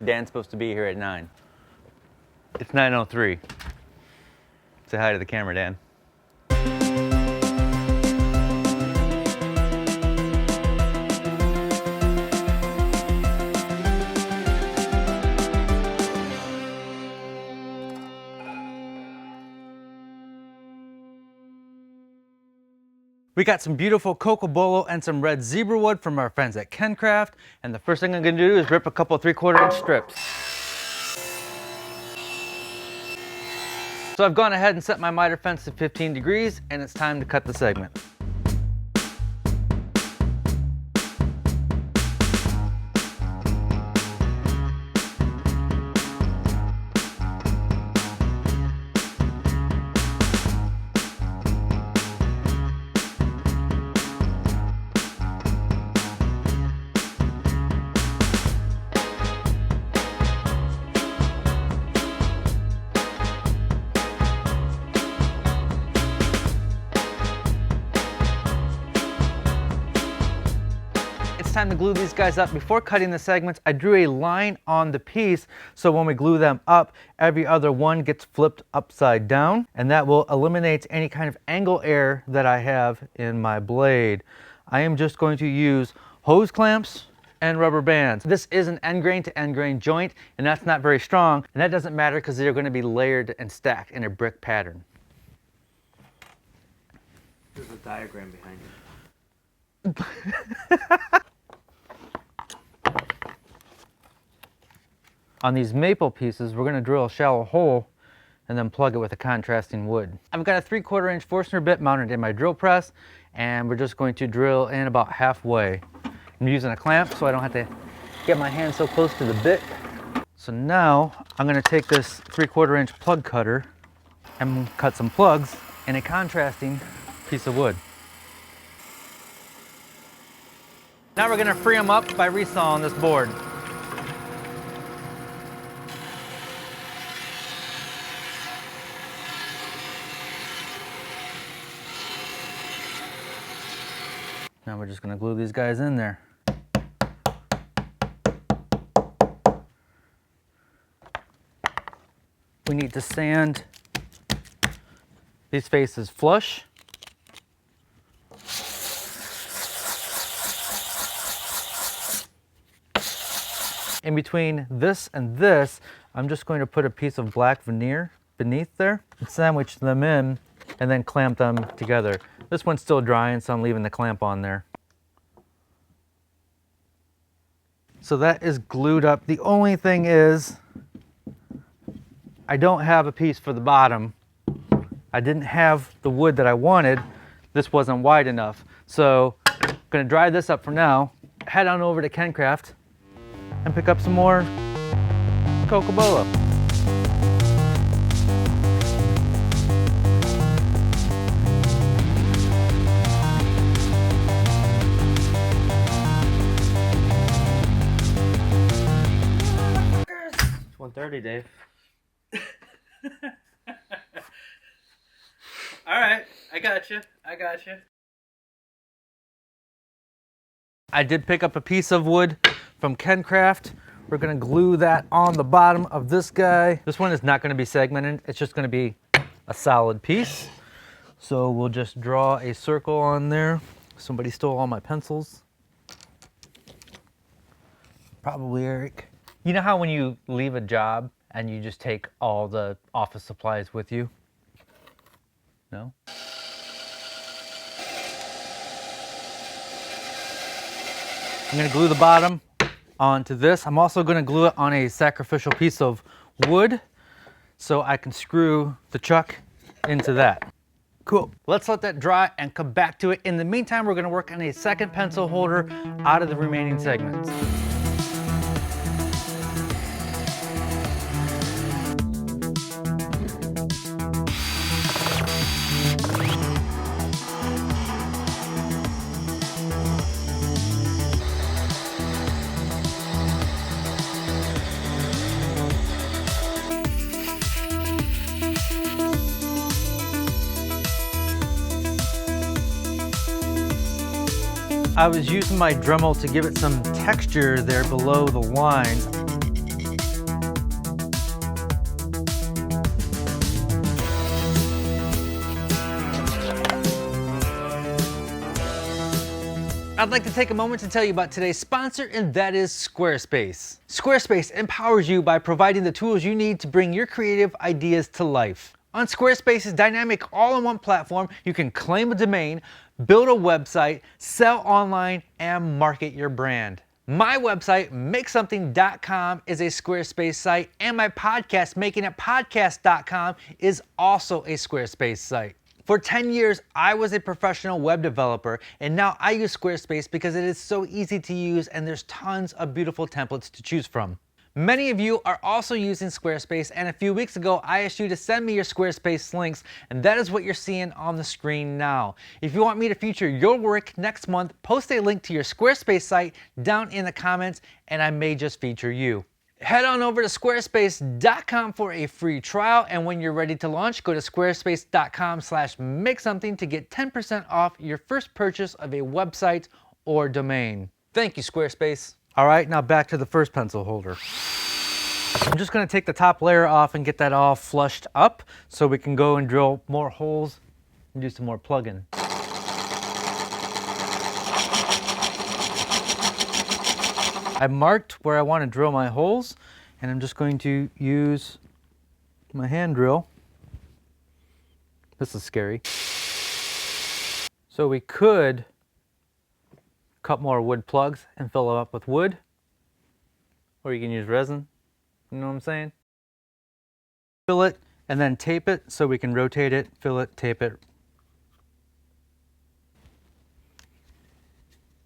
Dan's supposed to be here at 9. It's 9:03. Say hi to the camera, Dan. We got some beautiful cocobolo and some red zebra wood from our friends at KenCraft, and the first thing I'm gonna do is rip a couple 3/4 inch strips. So I've gone ahead and set my miter fence to 15 degrees, and it's time to cut the segment. Time to glue these guys up. Before cutting the segments, I drew a line on the piece so when we glue them up, every other one gets flipped upside down, and that will eliminate any kind of angle error that I have in my blade. I am just going to use hose clamps and rubber bands. This is an end grain to end grain joint, and that's not very strong, and that doesn't matter because they're going to be layered and stacked in a brick pattern. There's a diagram behind it. On these maple pieces, we're going to drill a shallow hole and then plug it with a contrasting wood. I've got a 3/4 inch Forstner bit mounted in my drill press, and we're just going to drill in about halfway. I'm using a clamp so I don't have to get my hand so close to the bit. So now I'm going to take this 3/4 inch plug cutter and cut some plugs in a contrasting piece of wood. Now we're going to free them up by resawing this board. Now we're just going to glue these guys in there. We need to sand these faces flush. In between this and this, I'm just going to put a piece of black veneer beneath there and sandwich them in and then clamp them together. This one's still drying, so I'm leaving the clamp on there. So that is glued up. The only thing is, I don't have a piece for the bottom. I didn't have the wood that I wanted. This wasn't wide enough. So I'm gonna dry this up for now, head on over to KenCraft and pick up some more cocobolo. It's 1:30, Dave. All right, I got you. I did pick up a piece of wood from KenCraft. We're gonna glue that on the bottom of this guy. This one is not gonna be segmented. It's just gonna be a solid piece. So we'll just draw a circle on there. Somebody stole all my pencils. Probably Eric. You know how when you leave a job and you just take all the office supplies with you? No? I'm gonna glue the bottom onto this. I'm also gonna glue it on a sacrificial piece of wood so I can screw the chuck into that. Cool. Let's let that dry and come back to it. In the meantime, we're gonna work on a second pencil holder out of the remaining segments. I was using my Dremel to give it some texture there below the lines. I'd like to take a moment to tell you about today's sponsor, and that is Squarespace. Squarespace empowers you by providing the tools you need to bring your creative ideas to life. On Squarespace's dynamic all-in-one platform, you can claim a domain, build a website, sell online, and market your brand. My website, makesomething.com, is a Squarespace site, and my podcast, makingitpodcast.com, is also a Squarespace site. For 10 years, I was a professional web developer, and now I use Squarespace because it is so easy to use and there's tons of beautiful templates to choose from. Many of you are also using Squarespace, and a few weeks ago, I asked you to send me your Squarespace links, and that is what you're seeing on the screen now. If you want me to feature your work next month, post a link to your Squarespace site down in the comments, and I may just feature you. Head on over to squarespace.com for a free trial, and when you're ready to launch, go to squarespace.com/makesomething to get 10% off your first purchase of a website or domain. Thank you, Squarespace. All right, now back to the first pencil holder. I'm just gonna take the top layer off and get that all flushed up so we can go and drill more holes and do some more plugging. I marked where I want to drill my holes, and I'm just going to use my hand drill. This is scary. So we could cut more wood plugs and fill them up with wood, or you can use resin, you know what I'm saying? Fill it and then tape it so we can rotate it, fill it, tape it.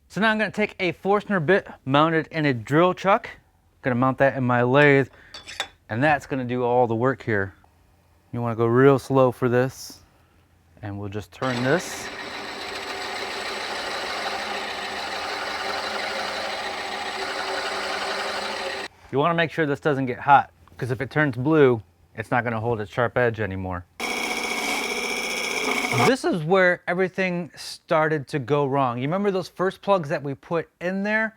So now I'm going to take a Forstner bit mounted in a drill chuck. I'm going to mount that in my lathe, and that's going to do all the work here. You want to go real slow for this, and we'll just turn this. You want to make sure this doesn't get hot, because if it turns blue, it's not going to hold its sharp edge anymore. This is where everything started to go wrong. You remember those first plugs that we put in there?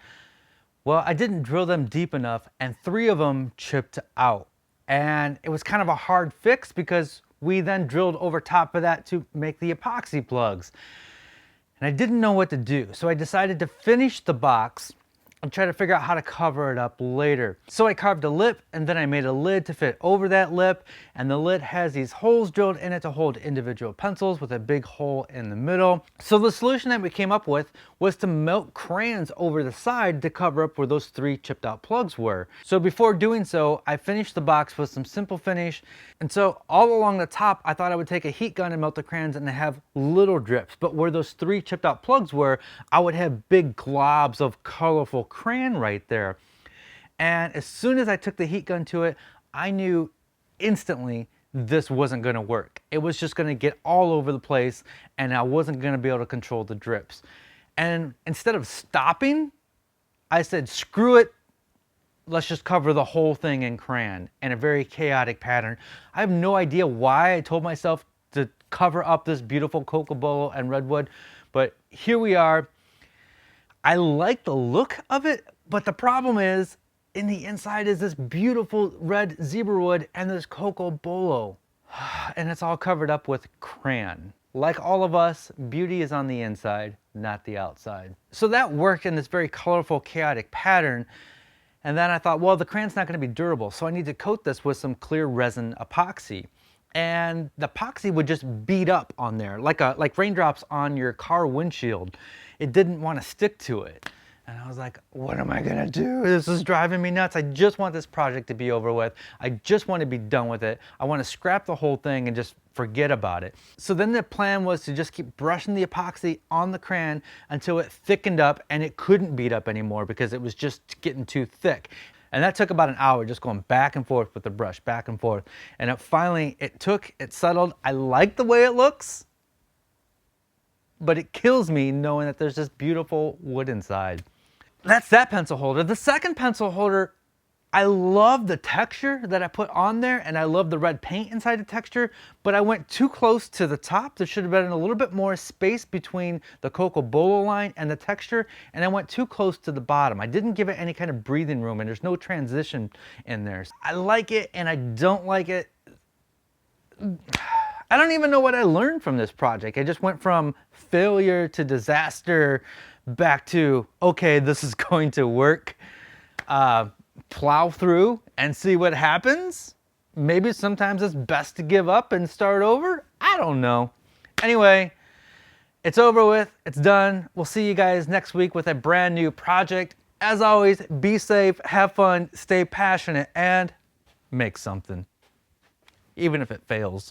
Well, I didn't drill them deep enough, and 3 of them chipped out. And it was kind of a hard fix because we then drilled over top of that to make the epoxy plugs. And I didn't know what to do, so I decided to finish the box and try to figure out how to cover it up later. So I carved a lip, and then I made a lid to fit over that lip, and the lid has these holes drilled in it to hold individual pencils with a big hole in the middle. So the solution that we came up with was to melt crayons over the side to cover up where those 3 chipped out plugs were. So before doing so, I finished the box with some simple finish, and so all along the top, I thought I would take a heat gun and melt the crayons and have little drips, but where those 3 chipped out plugs were, I would have big globs of colorful crayon right there. And as soon as I took the heat gun to it, I knew instantly this wasn't going to work. It was just going to get all over the place, and I wasn't going to be able to control the drips. And instead of stopping, I said, screw it, let's just cover the whole thing in crayon in a very chaotic pattern. I have no idea why I told myself to cover up this beautiful cocobolo and redwood, but here we are. I like the look of it, but the problem is, in the inside is this beautiful red zebra wood and this cocobolo. And it's all covered up with crayon. Like all of us, beauty is on the inside, not the outside. So that worked in this very colorful, chaotic pattern. And then I thought, well, the crayon's not going to be durable, so I need to coat this with some clear resin epoxy. And the epoxy would just beat up on there, like raindrops on your car windshield. It didn't want to stick to it. And I was like, what am I gonna do? This is driving me nuts. I just want this project to be over with. I just want to be done with it. I want to scrap the whole thing and just forget about it. So then the plan was to just keep brushing the epoxy on the crayon until it thickened up and it couldn't beat up anymore because it was just getting too thick. And that took about an hour, just going back and forth with the brush, back and forth. And it settled. I like the way it looks, but it kills me knowing that there's this beautiful wood inside. That's that pencil holder. The second pencil holder, I love the texture that I put on there, and I love the red paint inside the texture, but I went too close to the top. There should have been a little bit more space between the cocobolo line and the texture, and I went too close to the bottom. I didn't give it any kind of breathing room, and there's no transition in there. I like it and I don't like it. I don't even know what I learned from this project. I just went from failure to disaster back to, okay, this is going to work. Plow through and see what happens. Maybe sometimes it's best to give up and start over. I don't know. Anyway, it's over with. It's done. We'll see you guys next week with a brand new project. As always, be safe, have fun, stay passionate, and make something. Even if it fails.